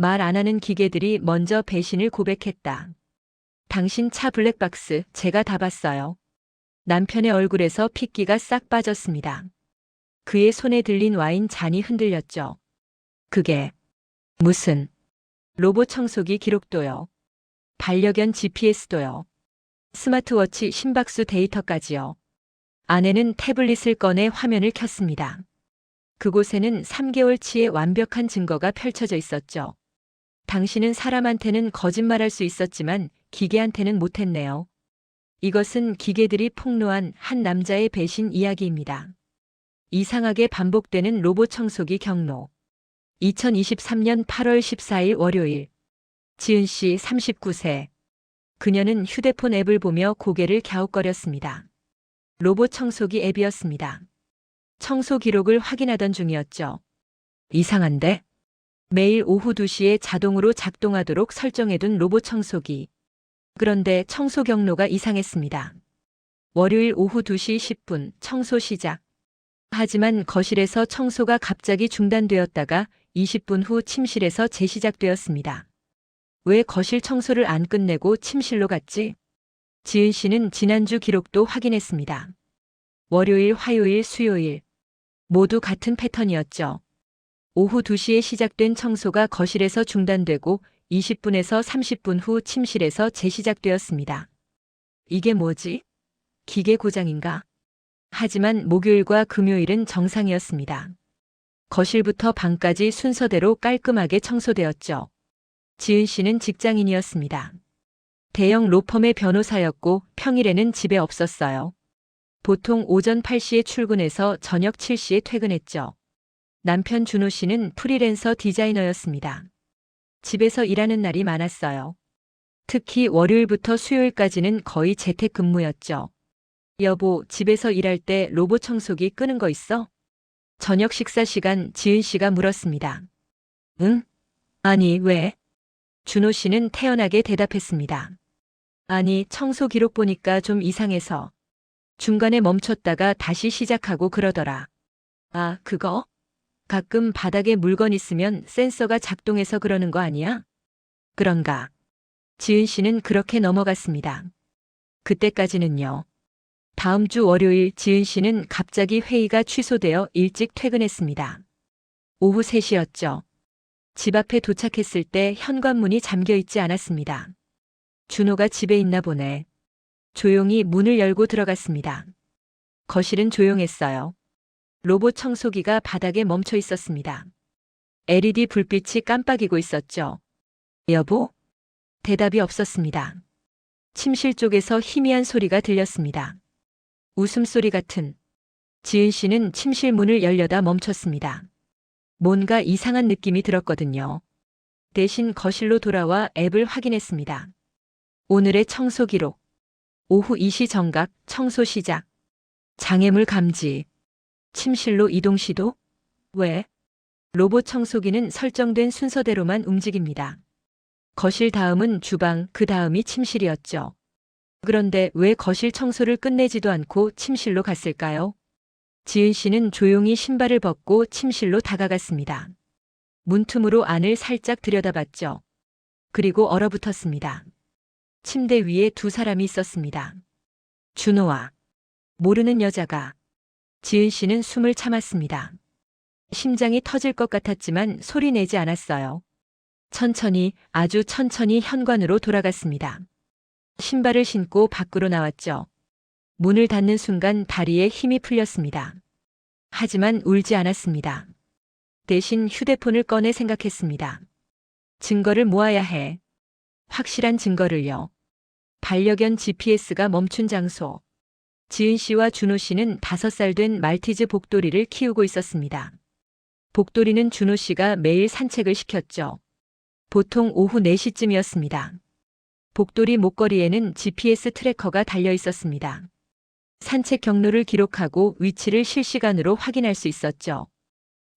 말 안 하는 기계들이 먼저 배신을 고백했다. 당신 차 블랙박스 제가 다 봤어요. 남편의 얼굴에서 핏기가 싹 빠졌습니다. 그의 손에 들린 와인 잔이 흔들렸죠. 그게 무슨 로봇 청소기 기록도요. 반려견 GPS도요. 스마트워치 심박수 데이터까지요. 아내는 태블릿을 꺼내 화면을 켰습니다. 그곳에는 3개월치의 완벽한 증거가 펼쳐져 있었죠. 당신은 사람한테는 거짓말할 수 있었지만 기계한테는 못했네요. 이것은 기계들이 폭로한 한 남자의 배신 이야기입니다. 이상하게 반복되는 로봇 청소기 경로. 2023년 8월 14일 월요일. 지은 씨 39세. 그녀는 휴대폰 앱을 보며 고개를 갸웃거렸습니다. 로봇 청소기 앱이었습니다. 청소 기록을 확인하던 중이었죠. 이상한데? 매일 오후 2시에 자동으로 작동하도록 설정해둔 로봇 청소기. 그런데 청소 경로가 이상했습니다. 월요일 오후 2시 10분 청소 시작. 하지만 거실에서 청소가 갑자기 중단되었다가 20분 후 침실에서 재시작되었습니다. 왜 거실 청소를 안 끝내고 침실로 갔지? 지은 씨는 지난주 기록도 확인했습니다. 월요일, 화요일, 수요일 모두 같은 패턴이었죠. 오후 2시에 시작된 청소가 거실에서 중단되고 20분에서 30분 후 침실에서 재시작되었습니다. 이게 뭐지? 기계 고장인가? 하지만 목요일과 금요일은 정상이었습니다. 거실부터 방까지 순서대로 깔끔하게 청소되었죠. 지은 씨는 직장인이었습니다. 대형 로펌의 변호사였고 평일에는 집에 없었어요. 보통 오전 8시에 출근해서 저녁 7시에 퇴근했죠. 남편 준호 씨는 프리랜서 디자이너였습니다. 집에서 일하는 날이 많았어요. 특히 월요일부터 수요일까지는 거의 재택근무였죠. 여보, 집에서 일할 때 로봇 청소기 끄는 거 있어? 저녁 식사 시간 지은 씨가 물었습니다. 응? 아니, 왜? 준호 씨는 태연하게 대답했습니다. 아니, 청소 기록 보니까 좀 이상해서. 중간에 멈췄다가 다시 시작하고 그러더라. 아, 그거? 가끔 바닥에 물건 있으면 센서가 작동해서 그러는 거 아니야? 그런가? 지은 씨는 그렇게 넘어갔습니다. 그때까지는요. 다음 주 월요일 지은 씨는 갑자기 회의가 취소되어 일찍 퇴근했습니다. 오후 3시였죠. 집 앞에 도착했을 때 현관문이 잠겨 있지 않았습니다. 준호가 집에 있나 보네. 조용히 문을 열고 들어갔습니다. 거실은 조용했어요. 로봇 청소기가 바닥에 멈춰 있었습니다. LED 불빛이 깜빡이고 있었죠. 여보? 대답이 없었습니다. 침실 쪽에서 희미한 소리가 들렸습니다. 웃음소리 같은. 지은 씨는 침실 문을 열려다 멈췄습니다. 뭔가 이상한 느낌이 들었거든요. 대신 거실로 돌아와 앱을 확인했습니다. 오늘의 청소 기록. 오후 2시 정각 청소 시작. 장애물 감지. 침실로 이동 시도? 왜? 로봇 청소기는 설정된 순서대로만 움직입니다. 거실 다음은 주방, 그 다음이 침실이었죠. 그런데 왜 거실 청소를 끝내지도 않고 침실로 갔을까요? 지은 씨는 조용히 신발을 벗고 침실로 다가갔습니다. 문틈으로 안을 살짝 들여다봤죠. 그리고 얼어붙었습니다. 침대 위에 두 사람이 있었습니다. 준호와 모르는 여자가. 지은 씨는 숨을 참았습니다. 심장이 터질 것 같았지만 소리 내지 않았어요. 천천히, 아주 천천히 현관으로 돌아갔습니다. 신발을 신고 밖으로 나왔죠. 문을 닫는 순간 다리에 힘이 풀렸습니다. 하지만 울지 않았습니다. 대신 휴대폰을 꺼내 생각했습니다. 증거를 모아야 해. 확실한 증거를요. 반려견 GPS가 멈춘 장소. 지은 씨와 준호 씨는 5살 된 말티즈 복돌이를 키우고 있었습니다. 복돌이는 준호 씨가 매일 산책을 시켰죠. 보통 오후 4시쯤이었습니다. 복돌이 목걸이에는 GPS 트래커가 달려 있었습니다. 산책 경로를 기록하고 위치를 실시간으로 확인할 수 있었죠.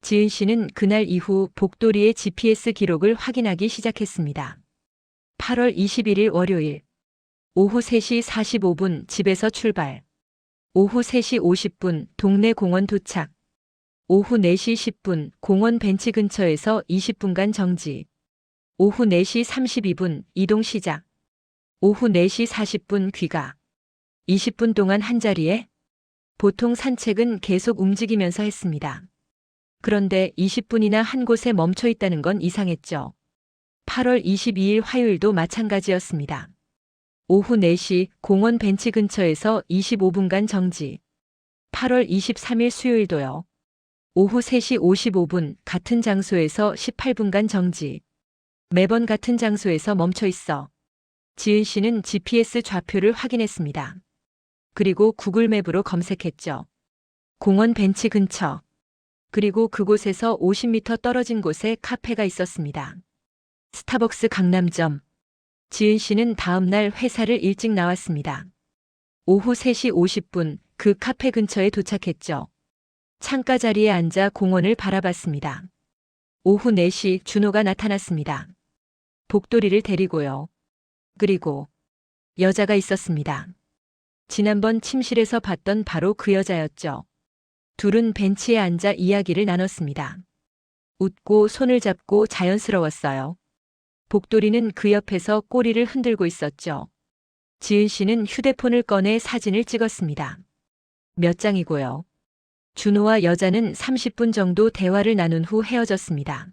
지은 씨는 그날 이후 복돌이의 GPS 기록을 확인하기 시작했습니다. 8월 21일 월요일. 오후 3시 45분 집에서 출발. 오후 3시 50분 동네 공원 도착. 오후 4시 10분 공원 벤치 근처에서 20분간 정지. 오후 4시 32분 이동 시작. 오후 4시 40분 귀가. 20분 동안 한자리에. 보통 산책은 계속 움직이면서 했습니다. 그런데 20분이나 한 곳에 멈춰 있다는 건 이상했죠. 8월 22일 화요일도 마찬가지였습니다. 오후 4시 공원 벤치 근처에서 25분간 정지. 8월 23일 수요일도요. 오후 3시 55분 같은 장소에서 18분간 정지. 매번 같은 장소에서 멈춰 있어. 지은 씨는 GPS 좌표를 확인했습니다. 그리고 구글맵으로 검색했죠. 공원 벤치 근처. 그리고 그곳에서 50m 떨어진 곳에 카페가 있었습니다. 스타벅스 강남점. 지은 씨는 다음 날 회사를 일찍 나왔습니다. 오후 3시 50분 그 카페 근처에 도착했죠. 창가 자리에 앉아 공원을 바라봤습니다. 오후 4시 준호가 나타났습니다. 복돌이를 데리고요. 그리고 여자가 있었습니다. 지난번 침실에서 봤던 바로 그 여자였죠. 둘은 벤치에 앉아 이야기를 나눴습니다. 웃고 손을 잡고 자연스러웠어요. 복돌이는 그 옆에서 꼬리를 흔들고 있었죠. 지은 씨는 휴대폰을 꺼내 사진을 찍었습니다. 몇 장이고요. 준호와 여자는 30분 정도 대화를 나눈 후 헤어졌습니다.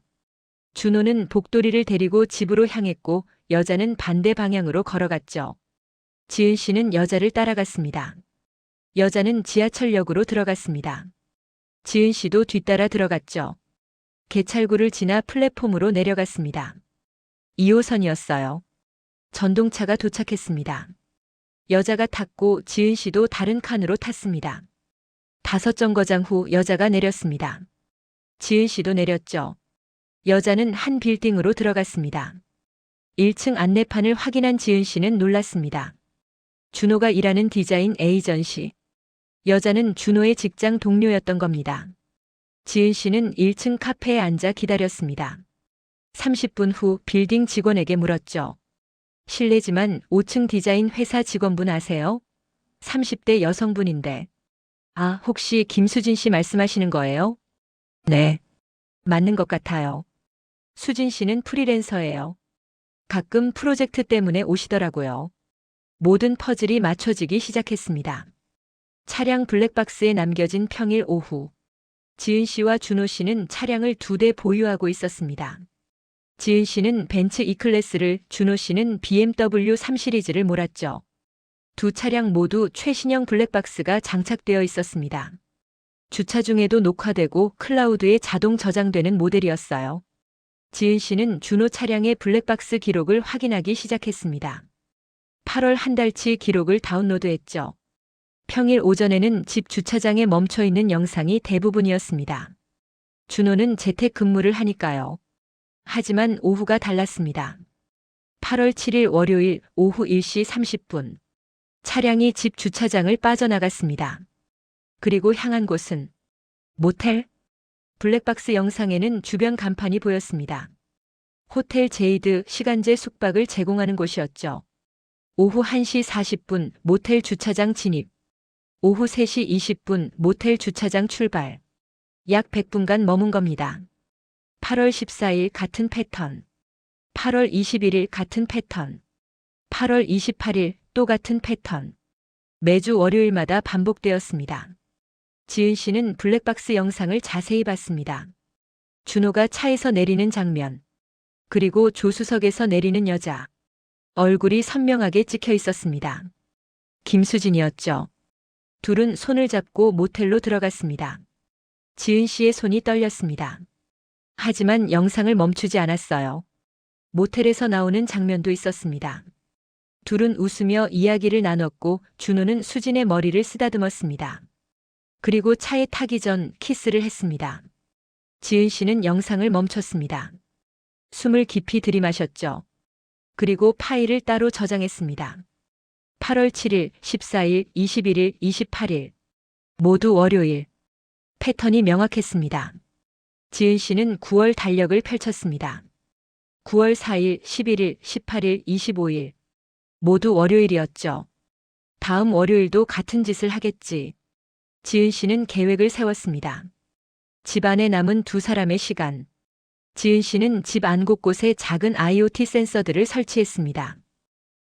준호는 복돌이를 데리고 집으로 향했고 여자는 반대 방향으로 걸어갔죠. 지은 씨는 여자를 따라갔습니다. 여자는 지하철역으로 들어갔습니다. 지은 씨도 뒤따라 들어갔죠. 개찰구를 지나 플랫폼으로 내려갔습니다. 2호선이었어요. 전동차가 도착했습니다. 여자가 탔고 지은 씨도 다른 칸으로 탔습니다. 5정거장 후 여자가 내렸습니다. 지은 씨도 내렸죠. 여자는 한 빌딩으로 들어갔습니다. 1층 안내판을 확인한 지은 씨는 놀랐습니다. 준호가 일하는 디자인 에이전시. 여자는 준호의 직장 동료였던 겁니다. 지은 씨는 1층 카페에 앉아 기다렸습니다. 30분 후 빌딩 직원에게 물었죠. 실례지만 5층 디자인 회사 직원분 아세요? 30대 여성분인데. 아, 혹시 김수진 씨 말씀하시는 거예요? 네. 맞는 것 같아요. 수진 씨는 프리랜서예요. 가끔 프로젝트 때문에 오시더라고요. 모든 퍼즐이 맞춰지기 시작했습니다. 차량 블랙박스에 남겨진 평일 오후. 지은 씨와 준호 씨는 차량을 2대 보유하고 있었습니다. 지은 씨는 벤츠 E클래스를, 준호 씨는 BMW 3 시리즈를 몰았죠. 두 차량 모두 최신형 블랙박스가 장착되어 있었습니다. 주차 중에도 녹화되고 클라우드에 자동 저장되는 모델이었어요. 지은 씨는 준호 차량의 블랙박스 기록을 확인하기 시작했습니다. 8월 한 달치 기록을 다운로드했죠. 평일 오전에는 집 주차장에 멈춰 있는 영상이 대부분이었습니다. 준호는 재택근무를 하니까요. 하지만 오후가 달랐습니다. 8월 7일 월요일 오후 1시 30분. 차량이 집 주차장을 빠져나갔습니다. 그리고 향한 곳은 모텔? 블랙박스 영상에는 주변 간판이 보였습니다. 호텔 제이드 시간제 숙박을 제공하는 곳이었죠. 오후 1시 40분 모텔 주차장 진입. 오후 3시 20분 모텔 주차장 출발. 약 100분간 머문 겁니다. 8월 14일 같은 패턴. 8월 21일 같은 패턴. 8월 28일 또 같은 패턴. 매주 월요일마다 반복되었습니다. 지은 씨는 블랙박스 영상을 자세히 봤습니다. 준호가 차에서 내리는 장면. 그리고 조수석에서 내리는 여자. 얼굴이 선명하게 찍혀 있었습니다. 김수진이었죠. 둘은 손을 잡고 모텔로 들어갔습니다. 지은 씨의 손이 떨렸습니다. 하지만 영상을 멈추지 않았어요. 모텔에서 나오는 장면도 있었습니다. 둘은 웃으며 이야기를 나눴고 준호는 수진의 머리를 쓰다듬었습니다. 그리고 차에 타기 전 키스를 했습니다. 지은 씨는 영상을 멈췄습니다. 숨을 깊이 들이마셨죠. 그리고 파일을 따로 저장했습니다. 8월 7일, 14일, 21일, 28일. 모두 월요일. 패턴이 명확했습니다. 지은 씨는 9월 달력을 펼쳤습니다. 9월 4일, 11일, 18일, 25일. 모두 월요일이었죠. 다음 월요일도 같은 짓을 하겠지. 지은 씨는 계획을 세웠습니다. 집안에 남은 두 사람의 시간. 지은 씨는 집 안 곳곳에 작은 IoT 센서들을 설치했습니다.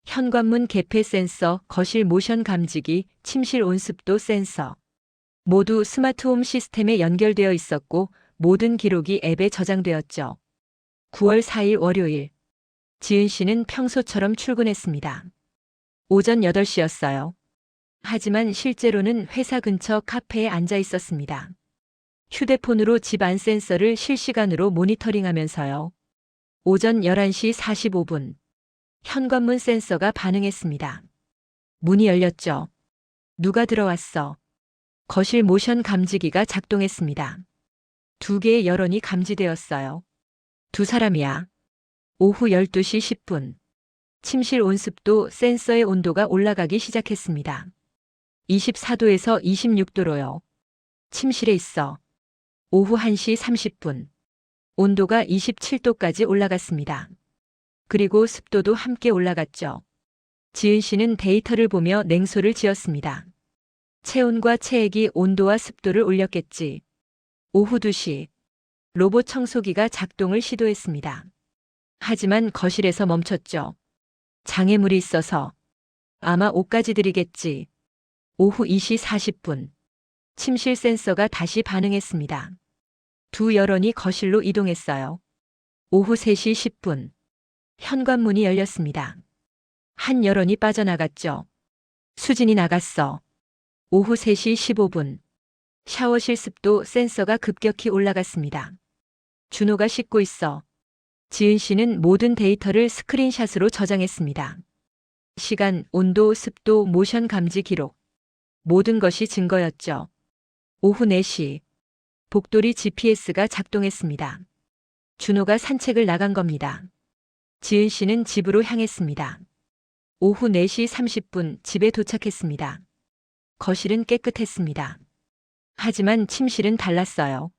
현관문 개폐 센서, 거실 모션 감지기, 침실 온습도 센서. 모두 스마트홈 시스템에 연결되어 있었고 모든 기록이 앱에 저장되었죠. 9월 4일 월요일. 지은 씨는 평소처럼 출근했습니다. 오전 8시였어요. 하지만 실제로는 회사 근처 카페에 앉아 있었습니다. 휴대폰으로 집 안 센서를 실시간으로 모니터링하면서요. 오전 11시 45분. 현관문 센서가 반응했습니다. 문이 열렸죠. 누가 들어왔어? 거실 모션 감지기가 작동했습니다. 2개의 여론이 감지되었어요. 두 사람이야. 오후 12시 10분. 침실 온습도 센서의 온도가 올라가기 시작했습니다. 24도에서 26도로요. 침실에 있어. 오후 1시 30분. 온도가 27도까지 올라갔습니다. 그리고 습도도 함께 올라갔죠. 지은 씨는 데이터를 보며 냉소를 지었습니다. 체온과 체액이 온도와 습도를 올렸겠지. 오후 2시. 로봇 청소기가 작동을 시도했습니다. 하지만 거실에서 멈췄죠. 장애물이 있어서. 아마 옷까지 드리겠지. 오후 2시 40분. 침실 센서가 다시 반응했습니다. 두 여론이 거실로 이동했어요. 오후 3시 10분. 현관문이 열렸습니다. 한 여론이 빠져나갔죠. 수진이 나갔어. 오후 3시 15분. 샤워실 습도 센서가 급격히 올라갔습니다. 준호가 씻고 있어. 지은 씨는 모든 데이터를 스크린샷으로 저장했습니다. 시간, 온도, 습도, 모션 감지 기록. 모든 것이 증거였죠. 오후 4시. 복돌이 GPS가 작동했습니다. 준호가 산책을 나간 겁니다. 지은 씨는 집으로 향했습니다. 오후 4시 30분 집에 도착했습니다. 거실은 깨끗했습니다. 하지만 침실은 달랐어요.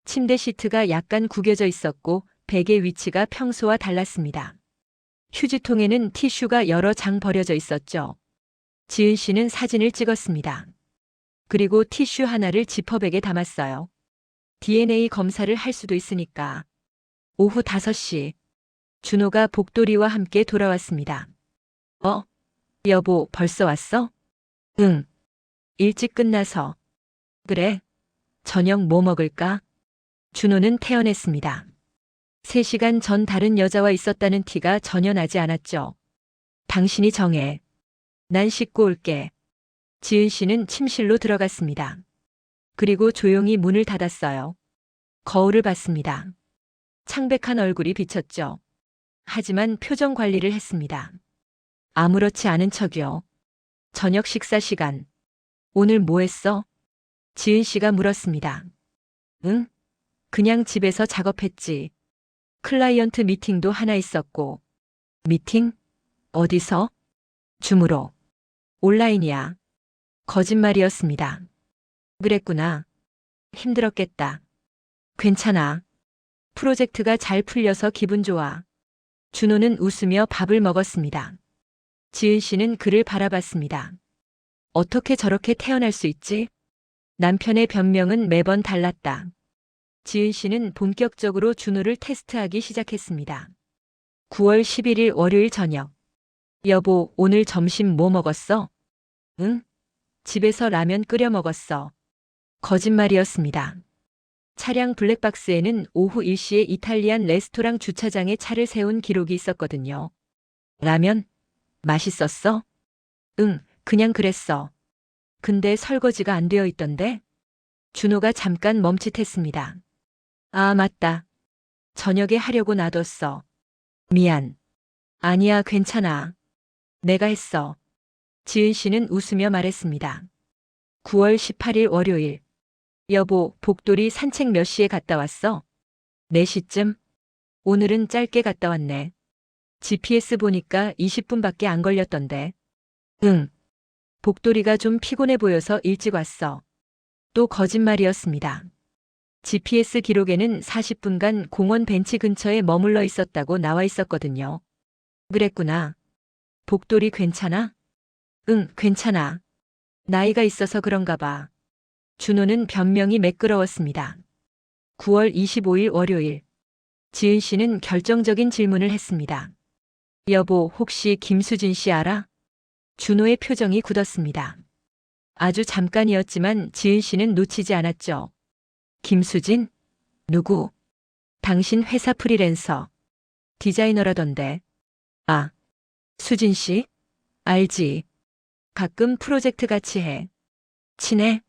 침대 시트가 약간 구겨져 있었고 베개 위치가 평소와 달랐습니다. 휴지통에는 티슈가 여러 장 버려져 있었죠. 지은 씨는 사진을 찍었습니다. 그리고 티슈 하나를 지퍼백에 담았어요. DNA 검사를 할 수도 있으니까. 오후 5시. 준호가 복돌이와 함께 돌아왔습니다. 여보, 벌써 왔어? 응. 일찍 끝나서. 그래. 저녁 뭐 먹을까? 준호는 태연했습니다. 3시간 전 다른 여자와 있었다는 티가 전혀 나지 않았죠. 당신이 정해. 난 씻고 올게. 지은 씨는 침실로 들어갔습니다. 그리고 조용히 문을 닫았어요. 거울을 봤습니다. 창백한 얼굴이 비쳤죠. 하지만 표정 관리를 했습니다. 아무렇지 않은 척이요. 저녁 식사 시간. 오늘 뭐 했어? 지은 씨가 물었습니다. 응? 그냥 집에서 작업했지. 클라이언트 미팅도 하나 있었고. 미팅? 어디서? 줌으로. 온라인이야. 거짓말이었습니다. 그랬구나. 힘들었겠다. 괜찮아. 프로젝트가 잘 풀려서 기분 좋아. 준호는 웃으며 밥을 먹었습니다. 지은 씨는 그를 바라봤습니다. 어떻게 저렇게 태어날 수 있지? 남편의 변명은 매번 달랐다. 지은 씨는 본격적으로 준호를 테스트하기 시작했습니다. 9월 11일 월요일 저녁. 여보, 오늘 점심 뭐 먹었어? 응? 집에서 라면 끓여 먹었어. 거짓말이었습니다. 차량 블랙박스에는 오후 1시에 이탈리안 레스토랑 주차장에 차를 세운 기록이 있었거든요. 라면? 맛있었어? 응, 그냥 그랬어. 근데 설거지가 안 되어 있던데? 준호가 잠깐 멈칫했습니다. 아, 맞다. 저녁에 하려고 놔뒀어. 미안. 아니야, 괜찮아. 내가 했어. 지은 씨는 웃으며 말했습니다. 9월 18일 월요일. 여보, 복돌이 산책 몇 시에 갔다 왔어? 4시쯤? 오늘은 짧게 갔다 왔네. GPS 보니까 20분밖에 안 걸렸던데. 응. 복돌이가 좀 피곤해 보여서 일찍 왔어. 또 거짓말이었습니다. GPS 기록에는 40분간 공원 벤치 근처에 머물러 있었다고 나와 있었거든요. 그랬구나. 복돌이 괜찮아? 응, 괜찮아. 나이가 있어서 그런가 봐. 준호는 변명이 매끄러웠습니다. 9월 25일 월요일. 지은 씨는 결정적인 질문을 했습니다. 여보, 혹시 김수진 씨 알아? 준호의 표정이 굳었습니다. 아주 잠깐이었지만 지은 씨는 놓치지 않았죠. 김수진? 누구? 당신 회사 프리랜서. 디자이너라던데. 아, 수진 씨? 알지. 가끔 프로젝트 같이 해. 친해?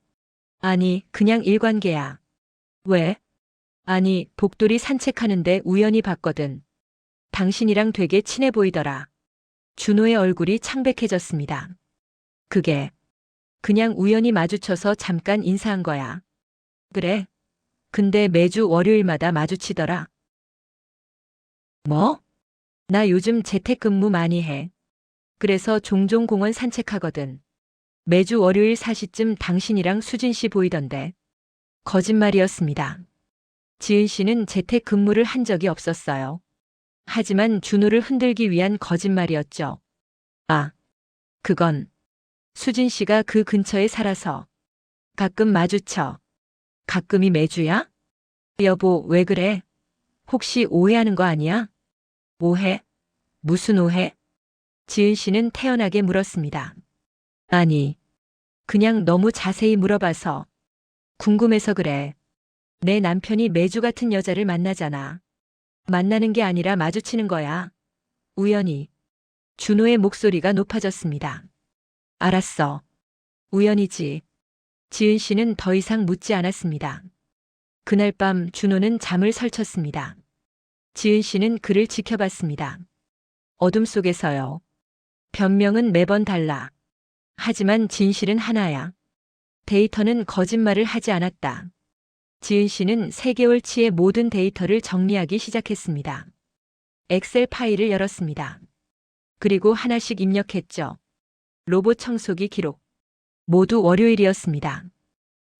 아니, 그냥 일관계야. 왜? 아니, 복돌이 산책하는데 우연히 봤거든. 당신이랑 되게 친해 보이더라. 준호의 얼굴이 창백해졌습니다. 그게 그냥 우연히 마주쳐서 잠깐 인사한 거야. 그래? 근데 매주 월요일마다 마주치더라. 뭐? 나 요즘 재택근무 많이 해. 그래서 종종 공원 산책하거든. 매주 월요일 4시쯤 당신이랑 수진 씨 보이던데. 거짓말이었습니다. 지은 씨는 재택근무를 한 적이 없었어요. 하지만 준호를 흔들기 위한 거짓말이었죠. 아, 그건 수진 씨가 그 근처에 살아서 가끔 마주쳐. 가끔이 매주야? 여보, 왜 그래? 혹시 오해하는 거 아니야? 오해? 무슨 오해? 지은 씨는 태연하게 물었습니다. 아니, 그냥 너무 자세히 물어봐서 궁금해서 그래. 내 남편이 매주 같은 여자를 만나잖아. 만나는 게 아니라 마주치는 거야. 우연히. 준호의 목소리가 높아졌습니다. 알았어. 우연이지. 지은 씨는 더 이상 묻지 않았습니다. 그날 밤 준호는 잠을 설쳤습니다. 지은 씨는 그를 지켜봤습니다. 어둠 속에서요. 변명은 매번 달라. 하지만 진실은 하나야. 데이터는 거짓말을 하지 않았다. 지은 씨는 3개월치의 모든 데이터를 정리하기 시작했습니다. 엑셀 파일을 열었습니다. 그리고 하나씩 입력했죠. 로봇 청소기 기록. 모두 월요일이었습니다.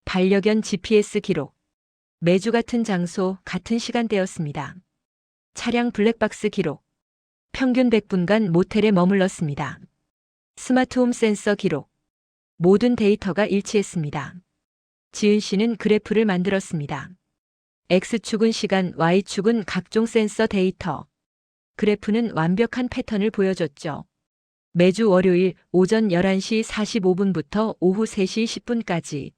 반려견 GPS 기록. 매주 같은 장소, 같은 시간대였습니다. 차량 블랙박스 기록. 평균 100분간 모텔에 머물렀습니다. 스마트홈 센서 기록. 모든 데이터가 일치했습니다. 지은 씨는 그래프를 만들었습니다. X축은 시간, Y축은 각종 센서 데이터. 그래프는 완벽한 패턴을 보여줬죠. 매주 월요일 오전 11시 45분부터 오후 3시 10분까지.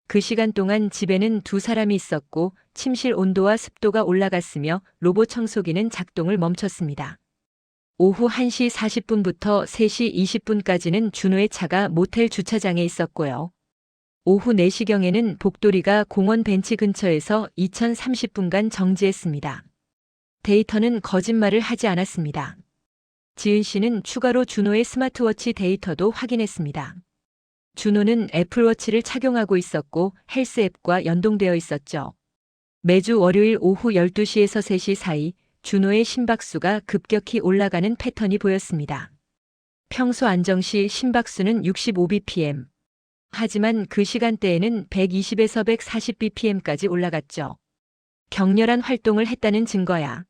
그 시간 동안 집에는 2사람이 있었고 침실 온도와 습도가 올라갔으며 로봇 청소기는 작동을 멈췄습니다. 오후 1시 40분부터 3시 20분까지는 준호의 차가 모텔 주차장에 있었고요. 오후 4시경에는 복돌이가 공원 벤치 근처에서 2030분간 정지했습니다. 데이터는 거짓말을 하지 않았습니다. 지은 씨는 추가로 준호의 스마트워치 데이터도 확인했습니다. 준호는 애플워치를 착용하고 있었고 헬스 앱과 연동되어 있었죠. 매주 월요일 오후 12시에서 3시 사이 준호의 심박수가 급격히 올라가는 패턴이 보였습니다. 평소 안정 시 심박수는 65bpm. 하지만 그 시간대에는 120에서 140bpm까지 올라갔죠. 격렬한 활동을 했다는 증거야.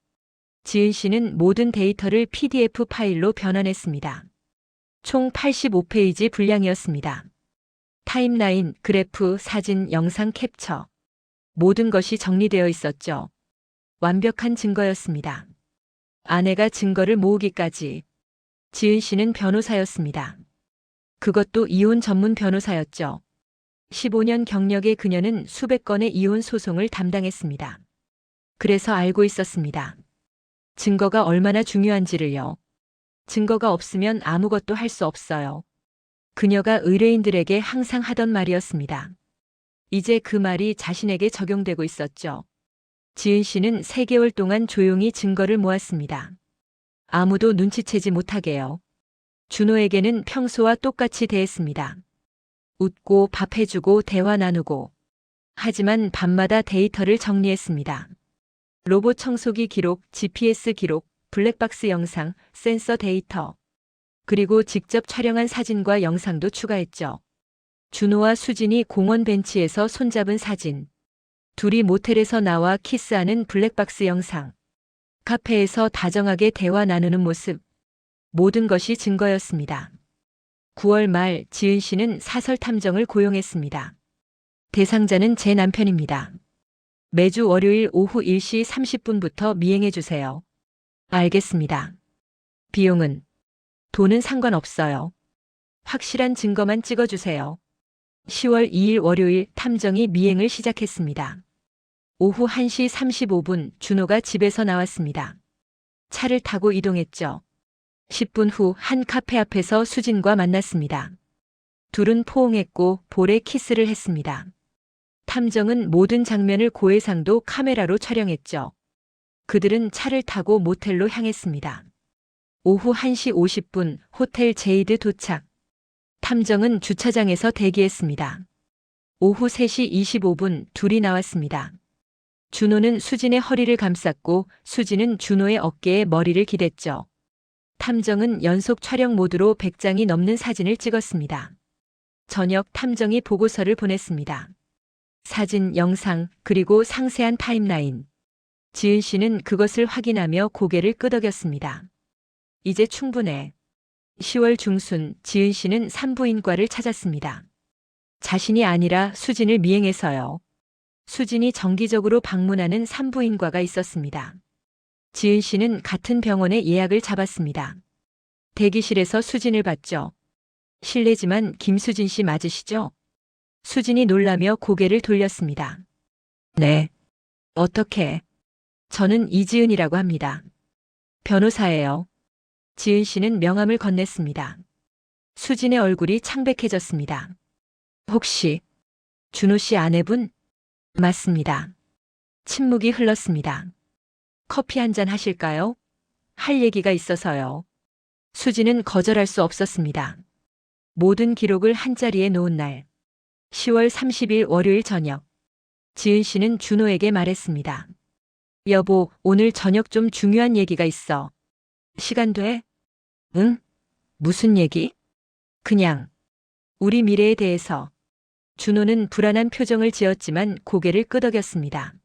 지은 씨는 모든 데이터를 PDF 파일로 변환했습니다. 총 85페이지 분량이었습니다. 타임라인, 그래프, 사진, 영상 캡처. 모든 것이 정리되어 있었죠. 완벽한 증거였습니다. 아내가 증거를 모으기까지. 지은 씨는 변호사였습니다. 그것도 이혼 전문 변호사였죠. 15년 경력의 그녀는 수백 건의 이혼 소송을 담당했습니다. 그래서 알고 있었습니다. 증거가 얼마나 중요한지를요. 증거가 없으면 아무것도 할 수 없어요. 그녀가 의뢰인들에게 항상 하던 말이었습니다. 이제 그 말이 자신에게 적용되고 있었죠. 지은 씨는 3개월 동안 조용히 증거를 모았습니다. 아무도 눈치채지 못하게요. 준호에게는 평소와 똑같이 대했습니다. 웃고 밥 해주고 대화 나누고. 하지만 밤마다 데이터를 정리했습니다. 로봇 청소기 기록, GPS 기록, 블랙박스 영상, 센서 데이터. 그리고 직접 촬영한 사진과 영상도 추가했죠. 준호와 수진이 공원 벤치에서 손잡은 사진. 둘이 모텔에서 나와 키스하는 블랙박스 영상. 카페에서 다정하게 대화 나누는 모습. 모든 것이 증거였습니다. 9월 말 지은 씨는 사설 탐정을 고용했습니다. 대상자는 제 남편입니다. 매주 월요일 오후 1시 30분부터 미행해 주세요. 알겠습니다. 비용은? 돈은 상관없어요. 확실한 증거만 찍어주세요. 10월 2일 월요일 탐정이 미행을 시작했습니다. 오후 1시 35분 준호가 집에서 나왔습니다. 차를 타고 이동했죠. 10분 후 한 카페 앞에서 수진과 만났습니다. 둘은 포옹했고 볼에 키스를 했습니다. 탐정은 모든 장면을 고해상도 카메라로 촬영했죠. 그들은 차를 타고 모텔로 향했습니다. 오후 1시 50분 호텔 제이드 도착. 탐정은 주차장에서 대기했습니다. 오후 3시 25분 둘이 나왔습니다. 준호는 수진의 허리를 감쌌고 수진은 준호의 어깨에 머리를 기댔죠. 탐정은 연속 촬영 모드로 100장이 넘는 사진을 찍었습니다. 저녁 탐정이 보고서를 보냈습니다. 사진, 영상, 그리고 상세한 타임라인. 지은 씨는 그것을 확인하며 고개를 끄덕였습니다. 이제 충분해. 10월 중순 지은 씨는 산부인과를 찾았습니다. 자신이 아니라 수진을 미행해서요. 수진이 정기적으로 방문하는 산부인과가 있었습니다. 지은 씨는 같은 병원에 예약을 잡았습니다. 대기실에서 수진을 봤죠. 실례지만 김수진 씨 맞으시죠? 수진이 놀라며 고개를 돌렸습니다. 네. 어떻게? 저는 이지은이라고 합니다. 변호사예요. 지은 씨는 명함을 건넸습니다. 수진의 얼굴이 창백해졌습니다. 혹시 준호 씨 아내분? 맞습니다. 침묵이 흘렀습니다. 커피 한 잔 하실까요? 할 얘기가 있어서요. 수진은 거절할 수 없었습니다. 모든 기록을 한자리에 놓은 날. 10월 30일 월요일 저녁. 지은 씨는 준호에게 말했습니다. 여보, 오늘 저녁 좀 중요한 얘기가 있어. 시간 돼? 응? 무슨 얘기? 그냥. 우리 미래에 대해서. 준호는 불안한 표정을 지었지만 고개를 끄덕였습니다.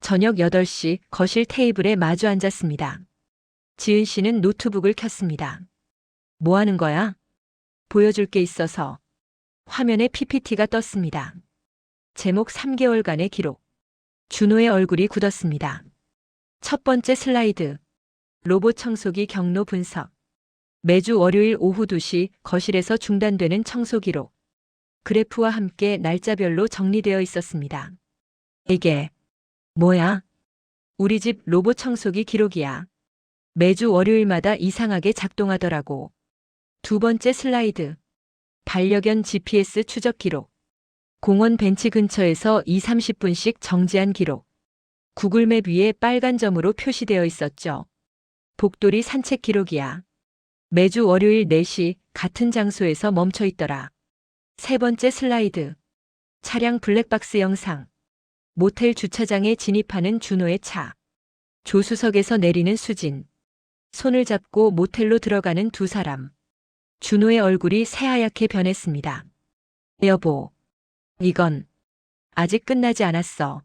저녁 8시 거실 테이블에 마주 앉았습니다. 지은 씨는 노트북을 켰습니다. 뭐 하는 거야? 보여줄 게 있어서. 화면에 PPT가 떴습니다. 제목 3개월간의 기록. 준호의 얼굴이 굳었습니다. 첫 번째 슬라이드. 로봇 청소기 경로 분석. 매주 월요일 오후 2시 거실에서 중단되는 청소 기록. 그래프와 함께 날짜별로 정리되어 있었습니다. 이게 뭐야? 우리 집 로봇 청소기 기록이야. 매주 월요일마다 이상하게 작동하더라고. 두 번째 슬라이드. 반려견 GPS 추적 기록. 공원 벤치 근처에서 2, 30분씩 정지한 기록. 구글맵 위에 빨간 점으로 표시되어 있었죠. 복돌이 산책 기록이야. 매주 월요일 4시 같은 장소에서 멈춰 있더라. 세 번째 슬라이드. 차량 블랙박스 영상. 모텔 주차장에 진입하는 준호의 차. 조수석에서 내리는 수진. 손을 잡고 모텔로 들어가는 두 사람. 준호의 얼굴이 새하얗게 변했습니다. 여보, 이건 아직 끝나지 않았어.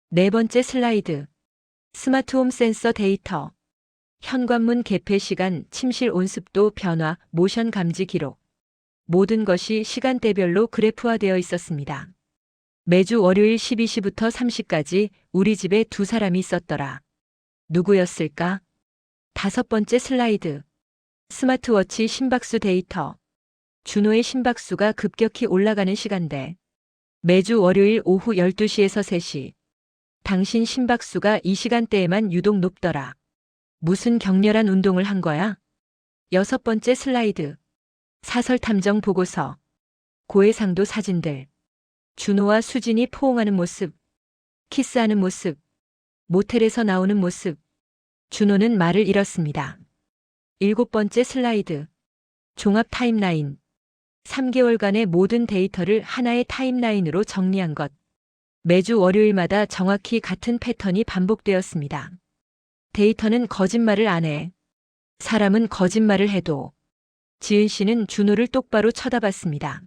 네 번째 슬라이드. 스마트홈 센서 데이터. 현관문 개폐 시간, 침실 온습도 변화, 모션 감지 기록. 모든 것이 시간대별로 그래프화되어 있었습니다. 매주 월요일 12시부터 3시까지 우리 집에 두 사람이 있었더라. 누구였을까? 다섯 번째 슬라이드. 스마트워치 심박수 데이터. 준호의 심박수가 급격히 올라가는 시간대. 매주 월요일 오후 12시에서 3시. 당신 심박수가 이 시간대에만 유독 높더라. 무슨 격렬한 운동을 한 거야? 여섯 번째 슬라이드. 사설 탐정 보고서. 고해상도 사진들. 준호와 수진이 포옹하는 모습. 키스하는 모습. 모텔에서 나오는 모습. 준호는 말을 잃었습니다. 일곱 번째 슬라이드. 종합 타임라인. 3개월간의 모든 데이터를 하나의 타임라인으로 정리한 것. 매주 월요일마다 정확히 같은 패턴이 반복되었습니다. 데이터는 거짓말을 안 해. 사람은 거짓말을 해도. 지은 씨는 준호를 똑바로 쳐다봤습니다.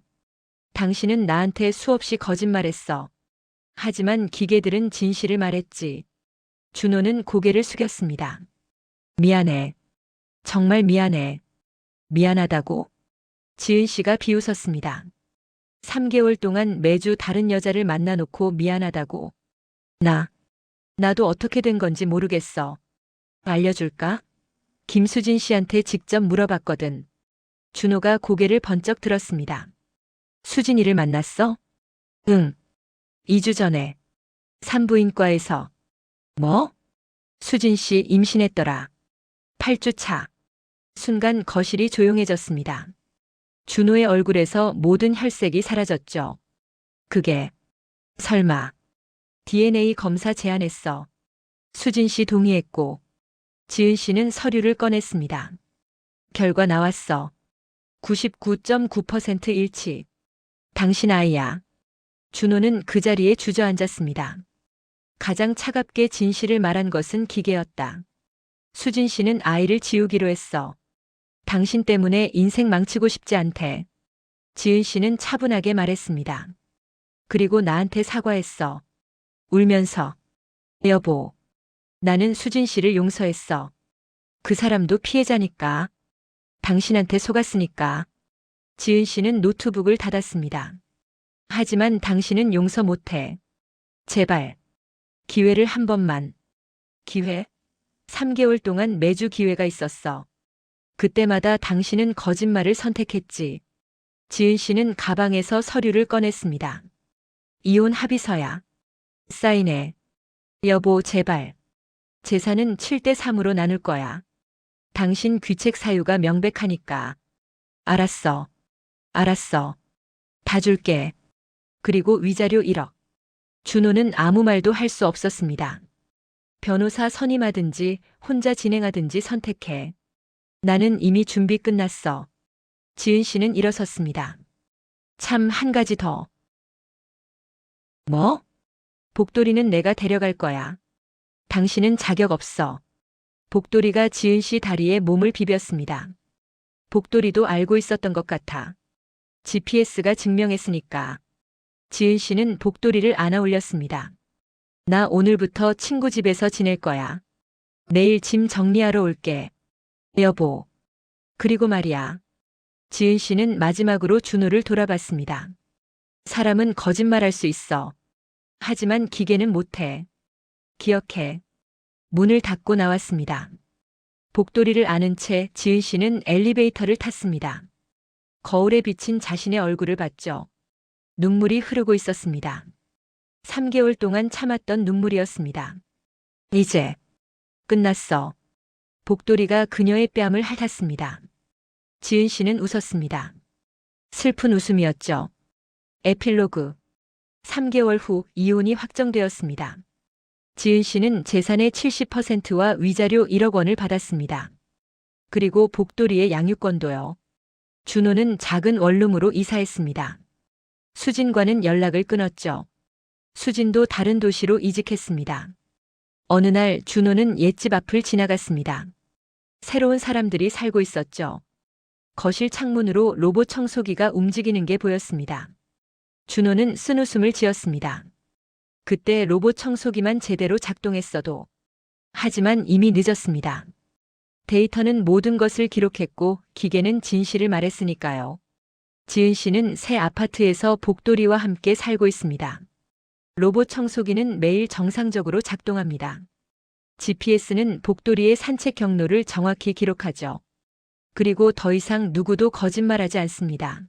당신은 나한테 수없이 거짓말했어. 하지만 기계들은 진실을 말했지. 준호는 고개를 숙였습니다. 미안해. 정말 미안해. 미안하다고? 지은 씨가 비웃었습니다. 3개월 동안 매주 다른 여자를 만나놓고 미안하다고. 나도 어떻게 된 건지 모르겠어. 알려줄까? 김수진 씨한테 직접 물어봤거든. 준호가 고개를 번쩍 들었습니다. 수진이를 만났어? 응. 2주 전에. 산부인과에서. 뭐? 수진 씨 임신했더라. 8주 차. 순간 거실이 조용해졌습니다. 준호의 얼굴에서 모든 혈색이 사라졌죠. 그게 설마 DNA 검사 제안했어. 수진 씨 동의했고 지은 씨는 서류를 꺼냈습니다. 결과 나왔어. 99.9% 일치. 당신 아이야. 준호는 그 자리에 주저앉았습니다. 가장 차갑게 진실을 말한 것은 기계였다. 수진 씨는 아이를 지우기로 했어. 당신 때문에 인생 망치고 싶지 않대. 지은 씨는 차분하게 말했습니다. 그리고 나한테 사과했어. 울면서. 여보, 나는 수진 씨를 용서했어. 그 사람도 피해자니까. 당신한테 속았으니까. 지은 씨는 노트북을 닫았습니다. 하지만 당신은 용서 못해. 제발. 기회를 한 번만. 기회? 3개월 동안 매주 기회가 있었어. 그때마다 당신은 거짓말을 선택했지. 지은 씨는 가방에서 서류를 꺼냈습니다. 이혼 합의서야. 사인해. 여보, 제발. 재산은 7대3으로 나눌 거야. 당신 귀책 사유가 명백하니까. 알았어. 알았어. 다 줄게. 그리고 위자료 1억. 준호는 아무 말도 할 수 없었습니다. 변호사 선임하든지 혼자 진행하든지 선택해. 나는 이미 준비 끝났어. 지은 씨는 일어섰습니다. 참, 한 가지 더. 뭐? 복돌이는 내가 데려갈 거야. 당신은 자격 없어. 복돌이가 지은 씨 다리에 몸을 비볐습니다. 복돌이도 알고 있었던 것 같아. GPS가 증명했으니까. 지은 씨는 복돌이를 안아 올렸습니다. 나 오늘부터 친구 집에서 지낼 거야. 내일 짐 정리하러 올게. 여보. 그리고 말이야. 지은 씨는 마지막으로 준호를 돌아봤습니다. 사람은 거짓말할 수 있어. 하지만 기계는 못해. 기억해. 문을 닫고 나왔습니다. 복돌이를 안은 채 지은 씨는 엘리베이터를 탔습니다. 거울에 비친 자신의 얼굴을 봤죠. 눈물이 흐르고 있었습니다. 3개월 동안 참았던 눈물이었습니다. 이제 끝났어. 복돌이가 그녀의 뺨을 핥았습니다. 지은 씨는 웃었습니다. 슬픈 웃음이었죠. 에필로그. 3개월 후 이혼이 확정되었습니다. 지은 씨는 재산의 70%와 위자료 1억 원을 받았습니다. 그리고 복돌이의 양육권도요. 준호는 작은 원룸으로 이사했습니다. 수진과는 연락을 끊었죠. 수진도 다른 도시로 이직했습니다. 어느 날 준호는 옛집 앞을 지나갔습니다. 새로운 사람들이 살고 있었죠. 거실 창문으로 로봇 청소기가 움직이는 게 보였습니다. 준호는 쓴웃음을 지었습니다. 그때 로봇 청소기만 제대로 작동했어도. 하지만 이미 늦었습니다. 데이터는 모든 것을 기록했고 기계는 진실을 말했으니까요. 지은 씨는 새 아파트에서 복돌이와 함께 살고 있습니다. 로봇 청소기는 매일 정상적으로 작동합니다. GPS는 복돌이의 산책 경로를 정확히 기록하죠. 그리고 더 이상 누구도 거짓말하지 않습니다.